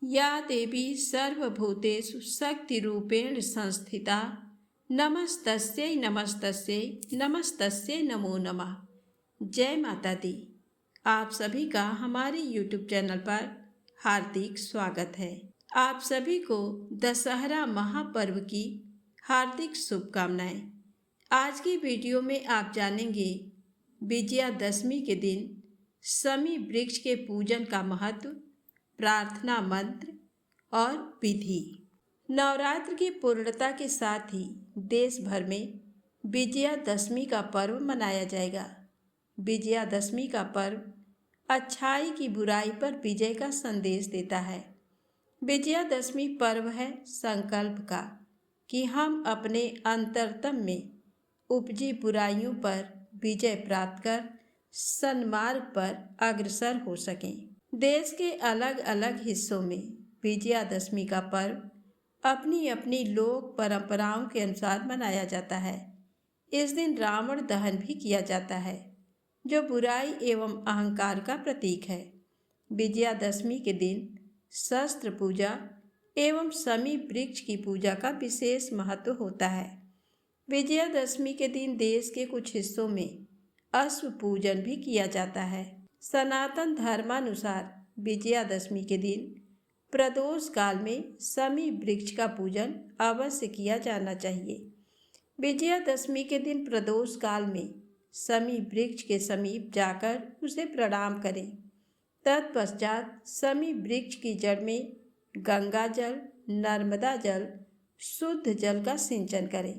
या देवी सर्वभूतेषु शक्तिरूपेण संस्थिता नमस्तस्यै नमस्तस्यै नमस्तस्यै नमो नमः। जय माता दी। आप सभी का हमारे YouTube चैनल पर हार्दिक स्वागत है। आप सभी को दशहरा महापर्व की हार्दिक शुभकामनाएं। आज की वीडियो में आप जानेंगे विजयादशमी के दिन शमी वृक्ष के पूजन का महत्व, प्रार्थना मंत्र और विधि। नवरात्र की पूर्णता के साथ ही देश भर में विजयादशमी का पर्व मनाया जाएगा। विजयादशमी का पर्व अच्छाई की बुराई पर विजय का संदेश देता है। विजयादशमी पर्व है संकल्प का कि हम अपने अंतरतम में उपजी बुराइयों पर विजय प्राप्त कर सन्मार्ग पर अग्रसर हो सकें। देश के अलग अलग हिस्सों में विजयादशमी का पर्व अपनी अपनी लोक परंपराओं के अनुसार मनाया जाता है। इस दिन रावण दहन भी किया जाता है, जो बुराई एवं अहंकार का प्रतीक है। विजयादशमी के दिन शस्त्र पूजा एवं शमी वृक्ष की पूजा का विशेष महत्व होता है। विजयादशमी के दिन देश के कुछ हिस्सों में अश्व पूजन भी किया जाता है। सनातन धर्मानुसार विजयादशमी के दिन प्रदोष काल में शमी वृक्ष का पूजन अवश्य किया जाना चाहिए। विजयादशमी के दिन प्रदोष काल में शमी वृक्ष के समीप जाकर उसे प्रणाम करें। तत्पश्चात शमी वृक्ष की जड़ में गंगा जल, नर्मदा जल, शुद्ध जल का सिंचन करें।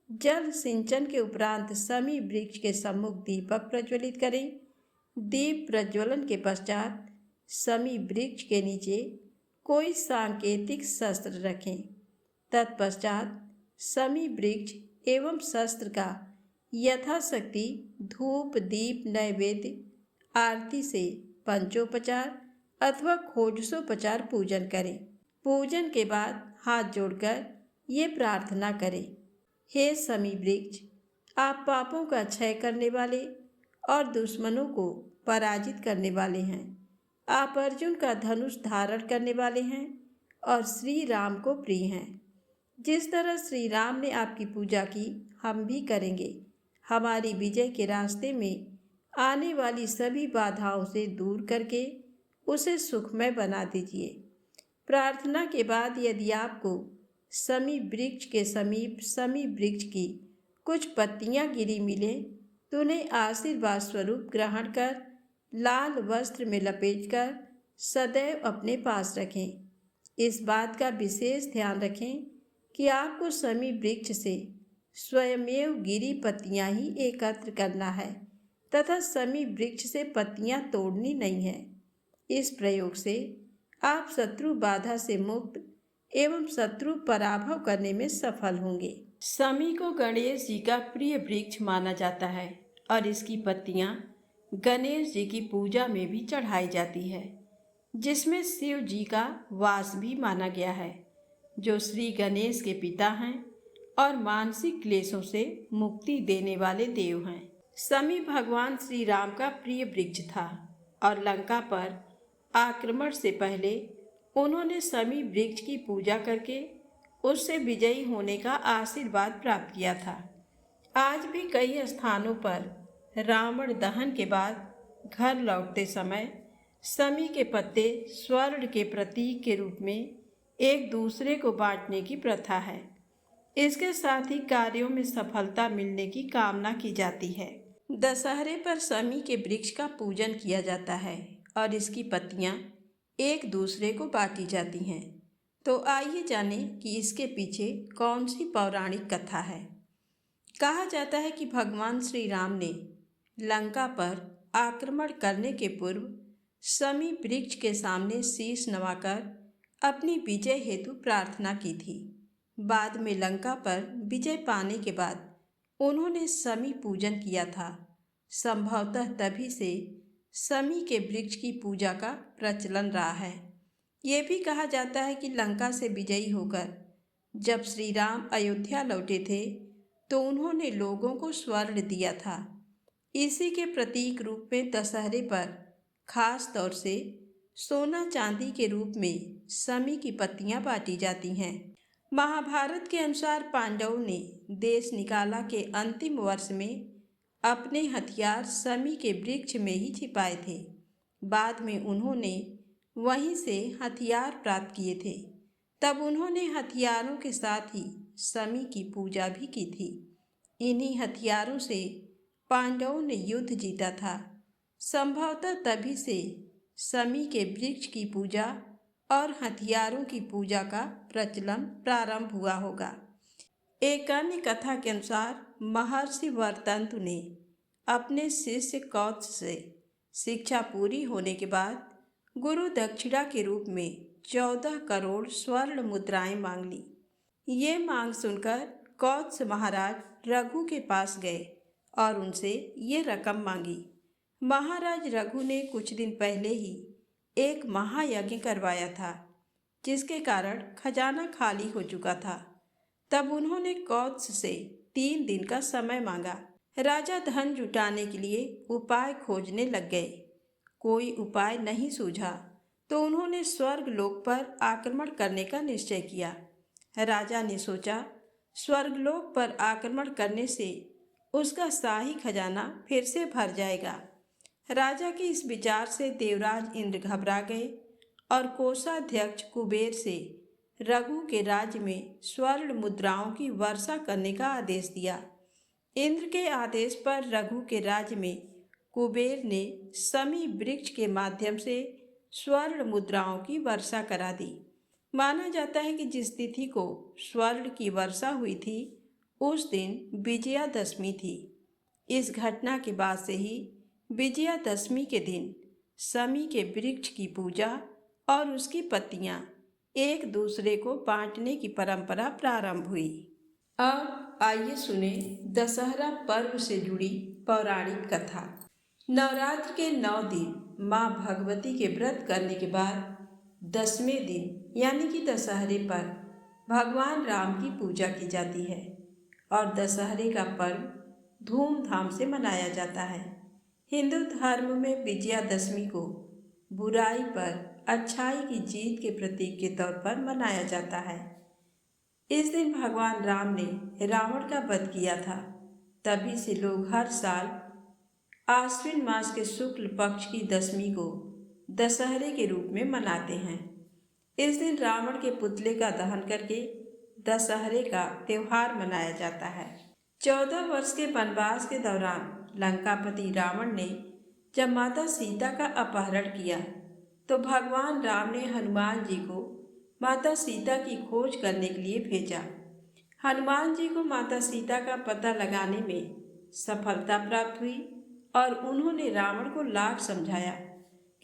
जल सिंचन के उपरांत शमी वृक्ष के सम्मुख दीपक प्रज्वलित करें। दीप प्रज्वलन के पश्चात शमी वृक्ष के नीचे कोई सांकेतिक शस्त्र रखें। तत्पश्चात शमी वृक्ष एवं शस्त्र का यथाशक्ति धूप, दीप, नैवेद्य, आरती से पंचोपचार अथवा खोजसोपचार पूजन करें। पूजन के बाद हाथ जोड़कर ये प्रार्थना करें, हे शमी वृक्ष, आप पापों का क्षय करने वाले और दुश्मनों को पराजित करने वाले हैं। आप अर्जुन का धनुष धारण करने वाले हैं और श्री राम को प्रिय हैं। जिस तरह श्री राम ने आपकी पूजा की, हम भी करेंगे। हमारी विजय के रास्ते में आने वाली सभी बाधाओं से दूर करके उसे सुखमय बना दीजिए। प्रार्थना के बाद यदि आपको शमी वृक्ष के समीप शमी वृक्ष की कुछ पत्तियां गिरी मिले तो उन्हें आशीर्वाद स्वरूप ग्रहण कर लाल वस्त्र में लपेटकर सदैव अपने पास रखें। इस बात का विशेष ध्यान रखें कि आपको शमी वृक्ष से स्वयमेव गिरी पत्तियां ही एकत्र करना है तथा शमी वृक्ष से पत्तियां तोड़नी नहीं है। इस प्रयोग से आप शत्रु बाधा से मुक्त एवं शत्रु पराभव करने में सफल होंगे। शमी को गणेश जी का प्रिय वृक्ष माना जाता है और इसकी पत्तियां गणेश जी की पूजा में भी चढ़ाई जाती है, जिसमें शिव जी का वास भी माना गया है, जो श्री गणेश के पिता हैं और मानसिक क्लेशों से मुक्ति देने वाले देव हैं। शमी भगवान श्री राम का प्रिय वृक्ष था और लंका पर आक्रमण से पहले उन्होंने शमी वृक्ष की पूजा करके उससे विजयी होने का आशीर्वाद प्राप्त किया था। आज भी कई स्थानों पर रावण दहन के बाद घर लौटते समय शमी के पत्ते स्वर्ण के प्रतीक के रूप में एक दूसरे को बांटने की प्रथा है। इसके साथ ही कार्यों में सफलता मिलने की कामना की जाती है। दशहरे पर शमी के वृक्ष का पूजन किया जाता है और इसकी पत्तियां एक दूसरे को बांटी जाती हैं। तो आइए जानें कि इसके पीछे कौन सी पौराणिक कथा है। कहा जाता है कि भगवान श्री राम ने लंका पर आक्रमण करने के पूर्व शमी वृक्ष के सामने शीश नवाकर अपनी विजय हेतु प्रार्थना की थी। बाद में लंका पर विजय पाने के बाद उन्होंने शमी पूजन किया था। संभवतः तभी से शमी के वृक्ष की पूजा का प्रचलन रहा है। ये भी कहा जाता है कि लंका से विजयी होकर जब श्री राम अयोध्या लौटे थे तो उन्होंने लोगों को स्वर्ण दिया था। इसी के प्रतीक रूप में दशहरे पर खास तौर से सोना चांदी के रूप में समी की पत्तियां बांटी जाती हैं। महाभारत के अनुसार पांडवों ने देश निकाला के अंतिम वर्ष में अपने हथियार समी के वृक्ष में ही छिपाए थे। बाद में उन्होंने वहीं से हथियार प्राप्त किए थे। तब उन्होंने हथियारों के साथ ही समी की पूजा भी की थी। इन्हीं हथियारों से पांडवों ने युद्ध जीता था। संभवतः तभी से समी के वृक्ष की पूजा और हथियारों की पूजा का प्रचलन प्रारंभ हुआ होगा। एक अन्य कथा के अनुसार महर्षि वरतंतु ने अपने शिष्य कौत्स से शिक्षा पूरी होने के बाद गुरु दक्षिणा के रूप में 14 करोड़ स्वर्ण मुद्राएं मांग ली। ये मांग सुनकर कौत्स महाराज रघु के पास गए और उनसे ये रकम मांगी। महाराज रघु ने कुछ दिन पहले ही एक महायज्ञ करवाया था, जिसके कारण खजाना खाली हो चुका था। तब उन्होंने कौत्स से 3 दिन का समय मांगा। राजा धन जुटाने के लिए उपाय खोजने लग गए। कोई उपाय नहीं सूझा तो उन्होंने स्वर्ग लोक पर आक्रमण करने का निश्चय किया। राजा ने सोचा, स्वर्गलोक पर आक्रमण करने से उसका शाही खजाना फिर से भर जाएगा। राजा के इस विचार से देवराज इंद्र घबरा गए और कोषाध्यक्ष कुबेर से रघु के राज्य में स्वर्ण मुद्राओं की वर्षा करने का आदेश दिया। इंद्र के आदेश पर रघु के राज्य में कुबेर ने समी वृक्ष के माध्यम से स्वर्ण मुद्राओं की वर्षा करा दी। माना जाता है कि जिस तिथि को स्वर्ण की वर्षा हुई थी उस दिन विजयादशमी थी। इस घटना के बाद से ही विजयादशमी के दिन समी के वृक्ष की पूजा और उसकी पत्तियां एक दूसरे को बांटने की परंपरा प्रारंभ हुई। अब आइए सुने दशहरा पर्व से जुड़ी पौराणिक कथा। नवरात्र के 9 दिन माँ भगवती के व्रत करने के बाद 10वें दिन यानी कि दशहरे पर भगवान राम की पूजा की जाती है और दशहरे का पर्व धूमधाम से मनाया जाता है। हिंदू धर्म में विजयादशमी को बुराई पर अच्छाई की जीत के प्रतीक के तौर पर मनाया जाता है। इस दिन भगवान राम ने रावण का वध किया था। तभी से लोग हर साल आश्विन मास के शुक्ल पक्ष की दशमी को दशहरे के रूप में मनाते हैं। इस दिन रावण के पुतले का दहन करके दशहरे का त्योहार मनाया जाता है। 14 वर्ष के वनवास के दौरान लंकापति रावण ने जब माता सीता का अपहरण किया तो भगवान राम ने हनुमान जी को माता सीता की खोज करने के लिए भेजा। हनुमान जी को माता सीता का पता लगाने में सफलता प्राप्त हुई और उन्होंने रावण को लाख समझाया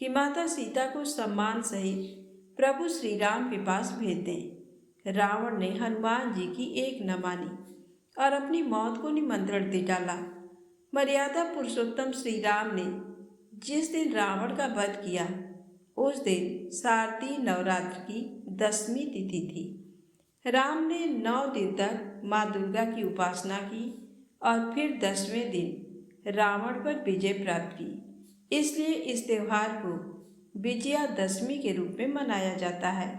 कि माता सीता को सम्मान सहित प्रभु श्री राम के पास भेज दें। रावण ने हनुमान जी की एक न मानी और अपनी मौत को निमंत्रण दे डाला। मर्यादा पुरुषोत्तम श्री राम ने जिस दिन रावण का वध किया उस दिन शारदीय नवरात्र की 10वीं तिथि थी। राम ने 9 दिन तक माँ दुर्गा की उपासना की और फिर 10वें दिन रावण पर विजय प्राप्त की। इसलिए इस त्योहार को विजयादशमी के रूप में मनाया जाता है।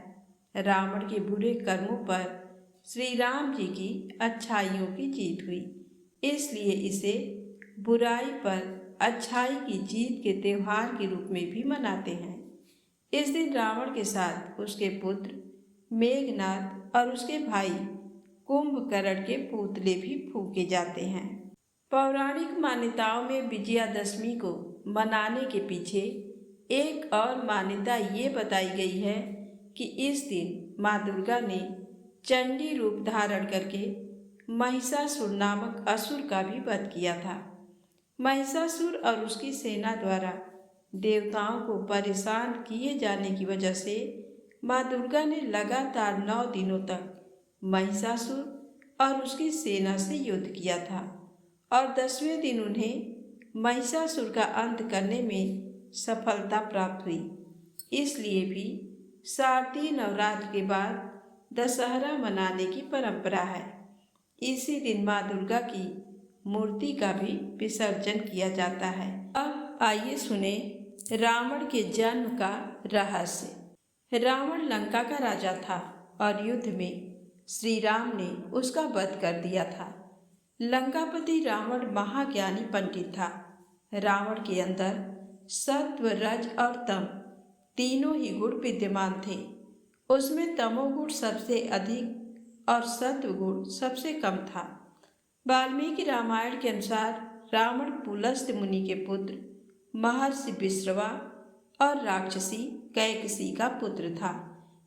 रावण के बुरे कर्मों पर श्री राम जी की अच्छाइयों की जीत हुई, इसलिए इसे बुराई पर अच्छाई की जीत के त्योहार के रूप में भी मनाते हैं। इस दिन रावण के साथ उसके पुत्र मेघनाद और उसके भाई कुंभकर्ण के पुतले भी फूंके जाते हैं। पौराणिक मान्यताओं में विजयादशमी को मनाने के पीछे एक और मान्यता ये बताई गई है कि इस दिन माँ दुर्गा ने चंडी रूप धारण करके महिषासुर नामक असुर का भी वध किया था। महिषासुर और उसकी सेना द्वारा देवताओं को परेशान किए जाने की वजह से माँ दुर्गा ने लगातार 9 दिनों तक महिषासुर और उसकी सेना से युद्ध किया था और 10वें दिन उन्हें महिषासुर का अंत करने में सफलता प्राप्त हुई। इसलिए भी शारदीय नवरात्र के बाद दशहरा मनाने की परंपरा है। इसी दिन माँ दुर्गा की मूर्ति का भी विसर्जन किया जाता है। अब आइए सुने रावण के जन्म का रहस्य। रावण लंका का राजा था और युद्ध में श्री राम ने उसका वध कर दिया था। लंकापति रावण महाज्ञानी पंडित था। रावण के अंदर सत्व, रज और तम तीनों ही गुण विद्यमान थे। उसमें तमोगुण सबसे अधिक और सत्व गुण सबसे कम था। वाल्मीकि रामायण के अनुसार रावण पुलस्त्य मुनि के पुत्र महर्षि विश्रवा और राक्षसी कैकसी का पुत्र था।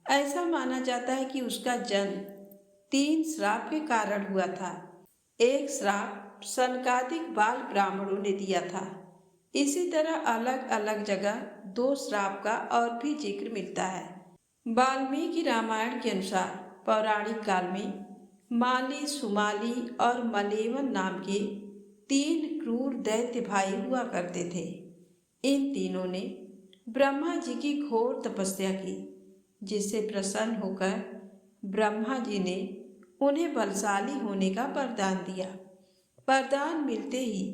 ऐसा माना जाता है कि उसका जन्म 3 श्राप के कारण हुआ था। एक श्राप सनकादिक बाल ब्राह्मणों ने दिया था। इसी तरह अलग अलग जगह 2 श्राप का और भी जिक्र मिलता है। वाल्मीकि रामायण के अनुसार पौराणिक काल में माली, सुमाली और मलेवन नाम के 3 क्रूर दैत्य भाई हुआ करते थे। इन तीनों ने ब्रह्मा जी की घोर तपस्या की, जिससे प्रसन्न होकर ब्रह्मा जी ने उन्हें बलशाली होने का वरदान दिया। वरदान मिलते ही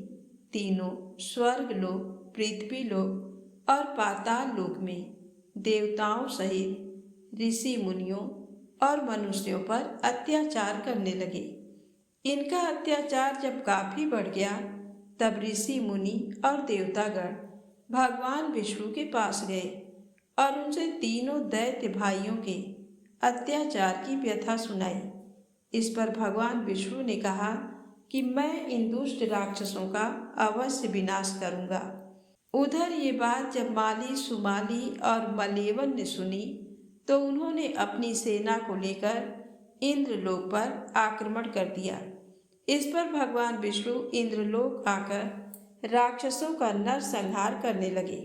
तीनों स्वर्ग लोक, पृथ्वी लोक और पाताल लोक में देवताओं सहित ऋषि मुनियों और मनुष्यों पर अत्याचार करने लगे। इनका अत्याचार जब काफी बढ़ गया तब ऋषि मुनि और देवतागण भगवान विष्णु के पास गए और उनसे तीनों दैत्य भाइयों के अत्याचार की व्यथा सुनाई। इस पर भगवान विष्णु ने कहा कि मैं इन दुष्ट राक्षसों का अवश्य विनाश करूंगा। उधर ये बात जब माली, सुमाली और मलेवन ने सुनी तो उन्होंने अपनी सेना को लेकर इंद्रलोक पर आक्रमण कर दिया। इस पर भगवान विष्णु इंद्रलोक आकर राक्षसों का नरसंहार करने लगे।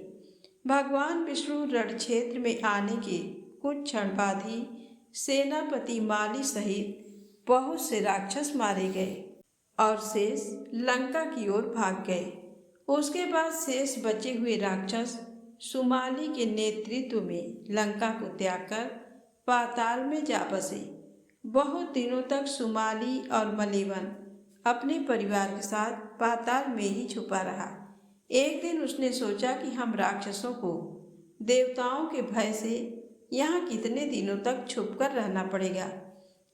भगवान विष्णु रण क्षेत्र में आने के कुछ क्षण बाद ही सेनापति माली सहित बहुत से राक्षस मारे गए और शेष लंका की ओर भाग गए। उसके बाद शेष बचे हुए राक्षस सुमाली के नेतृत्व में लंका को त्याग कर पाताल में जा बसे। बहुत दिनों तक सुमाली और मलेवन अपने परिवार के साथ पाताल में ही छुपा रहा। एक दिन उसने सोचा कि हम राक्षसों को देवताओं के भय से यहाँ कितने दिनों तक छुपकर रहना पड़ेगा।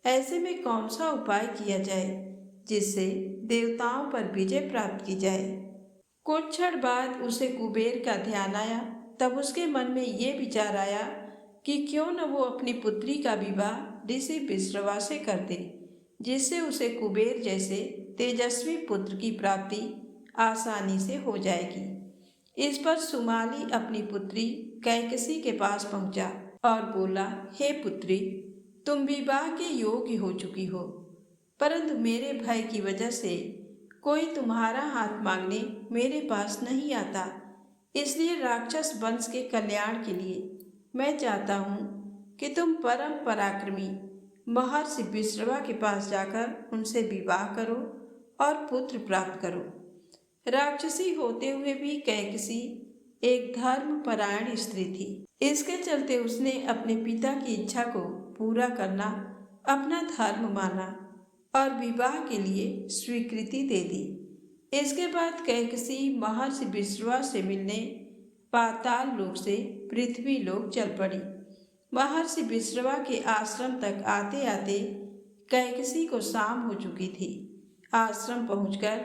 ऐसे में कौन सा उपाय किया जाए जिससे देवताओं पर विजय प्राप्त की जाए। कुछ क्षण बाद उसे कुबेर का ध्यान आया। तब उसके मन में ये विचार आया कि क्यों न वो अपनी पुत्री का विवाह ऋषि विश्रवा से कर दे, जिससे उसे कुबेर जैसे तेजस्वी पुत्र की प्राप्ति आसानी से हो जाएगी। इस पर सुमाली अपनी पुत्री कैकसी के पास पहुंचा और बोला, हे पुत्री, तुम विवाह के योग्य हो चुकी हो, परंतु मेरे भय की वजह से कोई तुम्हारा हाथ मांगने मेरे पास नहीं आता। इसलिए राक्षस वंश के कल्याण के लिए मैं चाहता हूँ कि तुम परम पराक्रमी महर्षि विश्रवा के पास जाकर उनसे विवाह करो और पुत्र प्राप्त करो। राक्षसी होते हुए भी कैकसी एक धर्मपरायण स्त्री थी। इसके चलते उसने अपने पिता की इच्छा को पूरा करना अपना धर्म माना और विवाह के लिए स्वीकृति दे दी। इसके बाद कैकसी महर्षि विश्रवा से मिलने पाताल लोक से पृथ्वी लोक चल पड़ी। महर्षि विश्रवा के आश्रम तक आते आते कैकसी को शाम हो चुकी थी। आश्रम पहुंचकर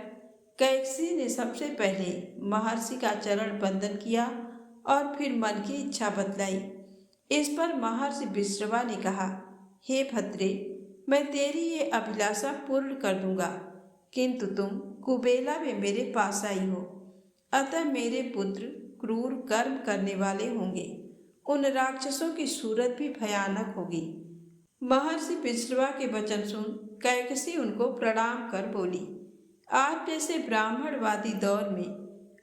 कैकसी ने सबसे पहले महर्षि का चरण वंदन किया और फिर मन की इच्छा बतलाई। इस पर महर्षि विश्रवा ने कहा, हे भद्रे, मैं तेरी ये अभिलाषा पूर्ण कर दूंगा, किंतु तुम कुबेला में मेरे पास आई हो, अतः मेरे पुत्र क्रूर कर्म करने वाले होंगे। उन राक्षसों की सूरत भी भयानक होगी। महर्षि विश्रवा के वचन सुन कैकसी उनको प्रणाम कर बोली, आप जैसे ब्राह्मणवादी दौर में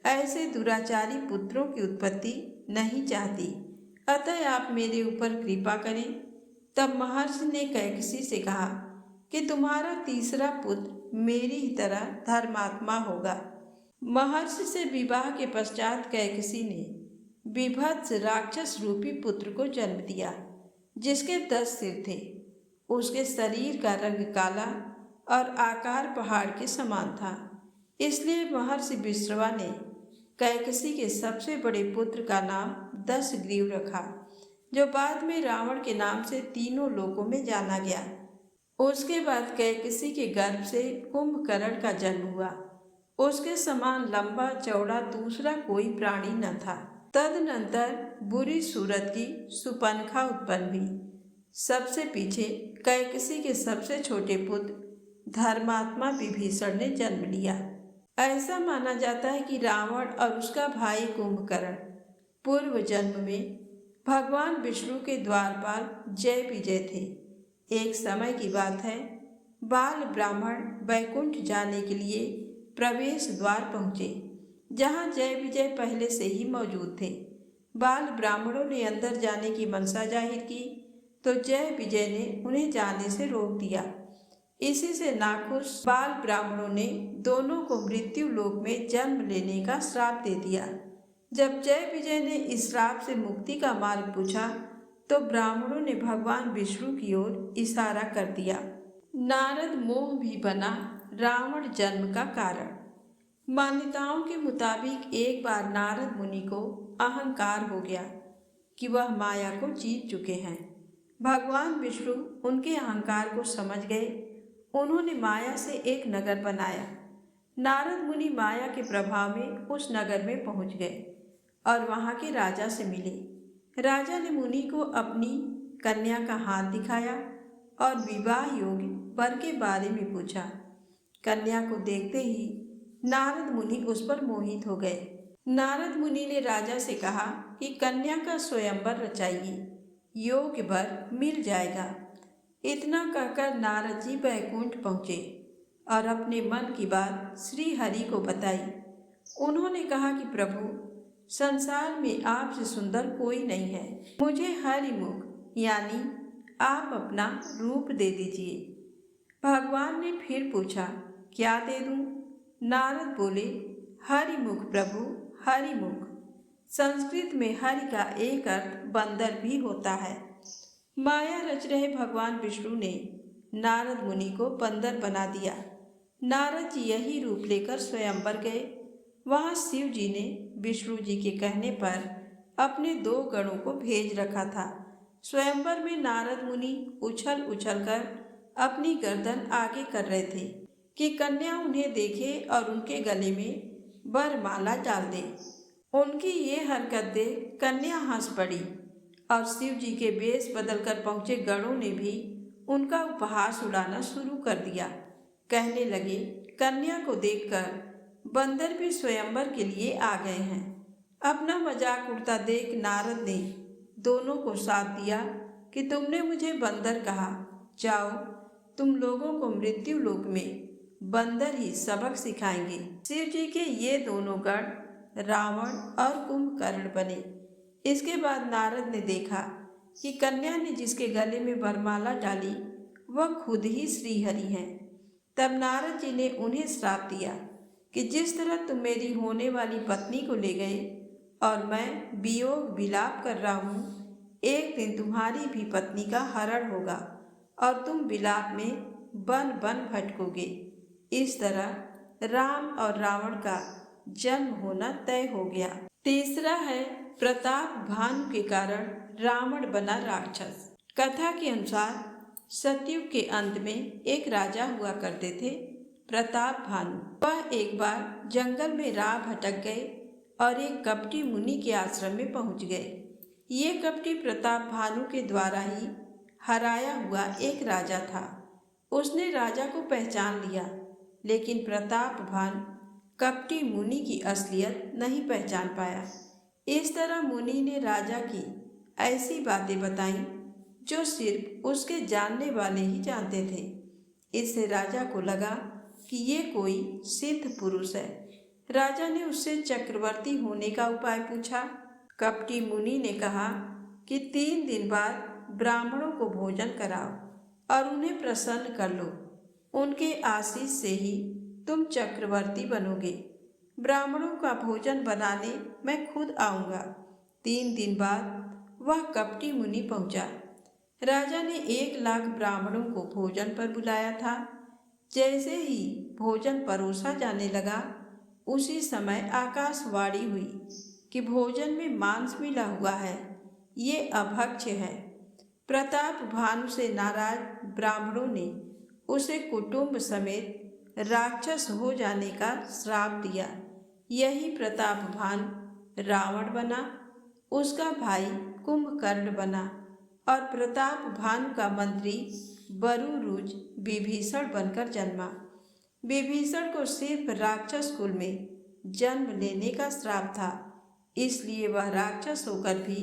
ऐसे दुराचारी पुत्रों की उत्पत्ति नहीं चाहती, अतः आप मेरे ऊपर कृपा करें। तब महर्षि ने कैकसी से कहा कि तुम्हारा तीसरा पुत्र मेरी ही तरह धर्मात्मा होगा। महर्षि से विवाह के पश्चात कैकसी ने विभत्स राक्षस रूपी पुत्र को जन्म दिया, जिसके 10 सिर थे। उसके शरीर का रंग काला और आकार पहाड़ के समान था। इसलिए महर्षि विश्रवा ने कैकसी के सबसे बड़े पुत्र का नाम दशग्रीव रखा, जो बाद में रावण के नाम से तीनों लोकों में जाना गया। उसके बाद कैकसी के गर्भ से कुंभकर्ण का जन्म हुआ। उसके समान लंबा चौड़ा दूसरा कोई प्राणी न था। तदनंतर बुरी सूरत की सुपनखा उत्पन्न हुई। सबसे पीछे कैकसी के सबसे छोटे पुत्र धर्मात्मा विभीषण ने जन्म लिया। ऐसा माना जाता है कि रावण और उसका भाई कुंभकर्ण पूर्व जन्म में भगवान विष्णु के द्वारपाल जय विजय थे। एक समय की बात है, बाल ब्राह्मण वैकुंठ जाने के लिए प्रवेश द्वार पहुँचे, जहाँ जय विजय पहले से ही मौजूद थे। बाल ब्राह्मणों ने अंदर जाने की मनसा जाहिर की तो जय विजय ने उन्हें जाने से रोक दिया। इसी से नाखुश बाल ब्राह्मणों ने दोनों को मृत्यु लोक में जन्म लेने का श्राप दे दिया। जब जय विजय ने इस श्राप से मुक्ति का मार्ग पूछा तो ब्राह्मणों ने भगवान विष्णु की ओर इशारा कर दिया। नारद मोह भी बना रावण जन्म का कारण। मान्यताओं के मुताबिक एक बार नारद मुनि को अहंकार हो गया कि वह माया को जीत चुके हैं। भगवान विष्णु उनके अहंकार को समझ गए। उन्होंने माया से एक नगर बनाया। नारद मुनि माया के प्रभाव में उस नगर में पहुंच गए और वहां के राजा से मिले। राजा ने मुनि को अपनी कन्या का हाथ दिखाया और विवाह योग्य वर के बारे में पूछा। कन्या को देखते ही नारद मुनि उस पर मोहित हो गए। नारद मुनि ने राजा से कहा कि कन्या का स्वयंवर रचाइए, योग्य वर मिल जाएगा। इतना कहकर नारद जी वैकुंठ पहुँचे और अपने मन की बात श्री हरि को बताई। उन्होंने कहा कि प्रभु, संसार में आपसे सुंदर कोई नहीं है। मुझे हरिमुख यानी आप अपना रूप दे दीजिए। भगवान ने फिर पूछा, क्या दे दूं? नारद बोले, हरिमुख प्रभु, हरिमुख। संस्कृत में हरि का एक अर्थ बंदर भी होता है। माया रच रहे भगवान विष्णु ने नारद मुनि को बंदर बना दिया। नारद जी यही रूप लेकर स्वयंवर गए। वहाँ शिव जी ने विष्णु जी के कहने पर अपने 2 गणों को भेज रखा था। स्वयंवर में नारद मुनि उछल उछल कर अपनी गर्दन आगे कर रहे थे कि कन्या उन्हें देखे और उनके गले में वरमाला डाल दे। उनकी ये हरकत देख कन्या हंस पड़ी और शिव जी के वेश बदलकर पहुँचे गणों ने भी उनका उपहास उड़ाना शुरू कर दिया। कहने लगे, कन्या को देखकर बंदर भी स्वयंवर के लिए आ गए हैं। अपना मजाक उड़ता देख नारद ने दोनों को साथ दिया कि तुमने मुझे बंदर कहा, जाओ, तुम लोगों को मृत्यु लोक में बंदर ही सबक सिखाएंगे। शिव जी के ये दोनों गण रावण और कुंभकर्ण बने। इसके बाद नारद ने देखा कि कन्या ने जिसके गले में वरमाला डाली वह खुद ही श्रीहरि हैं। तब नारद जी ने उन्हें श्राप दिया कि जिस तरह तुम मेरी होने वाली पत्नी को ले गए और मैं वियोग विलाप कर रहा हूँ, एक दिन तुम्हारी भी पत्नी का हरण होगा और तुम विलाप में बन बन भटकोगे। इस तरह राम और रावण का जन्म होना तय हो गया। तीसरा है, प्रताप भानु के कारण रावण बना राक्षस। कथा के अनुसार सतयुग के अंत में एक राजा हुआ करते थे, प्रताप भानु। वह एक बार जंगल में राह भटक गए और एक कपटी मुनि के आश्रम में पहुंच गए। ये कपटी प्रताप भानु के द्वारा ही हराया हुआ एक राजा था। उसने राजा को पहचान लिया, लेकिन प्रताप भानु कपटी मुनि की असलियत नहीं पहचान पाया। इस तरह मुनि ने राजा की ऐसी बातें बताईं जो सिर्फ उसके जानने वाले ही जानते थे। इससे राजा को लगा कि ये कोई सिद्ध पुरुष है। राजा ने उससे चक्रवर्ती होने का उपाय पूछा। कपटी मुनि ने कहा कि 3 दिन बाद ब्राह्मणों को भोजन कराओ और उन्हें प्रसन्न कर लो। उनके आशीष से ही तुम चक्रवर्ती बनोगे। ब्राह्मणों का भोजन बनाने मैं खुद आऊँगा। 3 दिन बाद वह कपटी मुनि पहुँचा। राजा ने 1 लाख ब्राह्मणों को भोजन पर बुलाया था। जैसे ही भोजन परोसा जाने लगा, उसी समय आकाशवाणी हुई कि भोजन में मांस मिला हुआ है, ये अभक्ष्य है। प्रताप भानु से नाराज ब्राह्मणों ने उसे कुटुंब समेत राक्षस हो जाने का श्राप दिया। यही प्रताप भानु रावण बना, उसका भाई कुंभकर्ण बना और प्रताप भानु का मंत्री बरुरुज विभीषण बनकर जन्मा। विभीषण को सिर्फ राक्षस कुल में जन्म लेने का श्राप था, इसलिए वह राक्षस होकर भी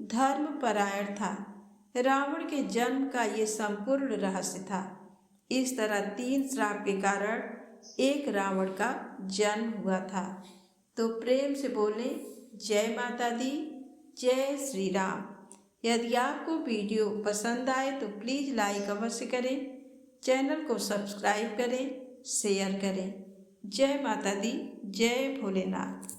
धर्मपरायण था। रावण के जन्म का ये संपूर्ण रहस्य था। इस तरह 3 श्राप के कारण एक रावण का जन्म हुआ था। तो प्रेम से बोले जय माता दी, जय श्री राम। यदि आपको वीडियो पसंद आए तो प्लीज़ लाइक अवश्य करें, चैनल को सब्सक्राइब करें, शेयर करें। जय माता दी, जय भोलेनाथ।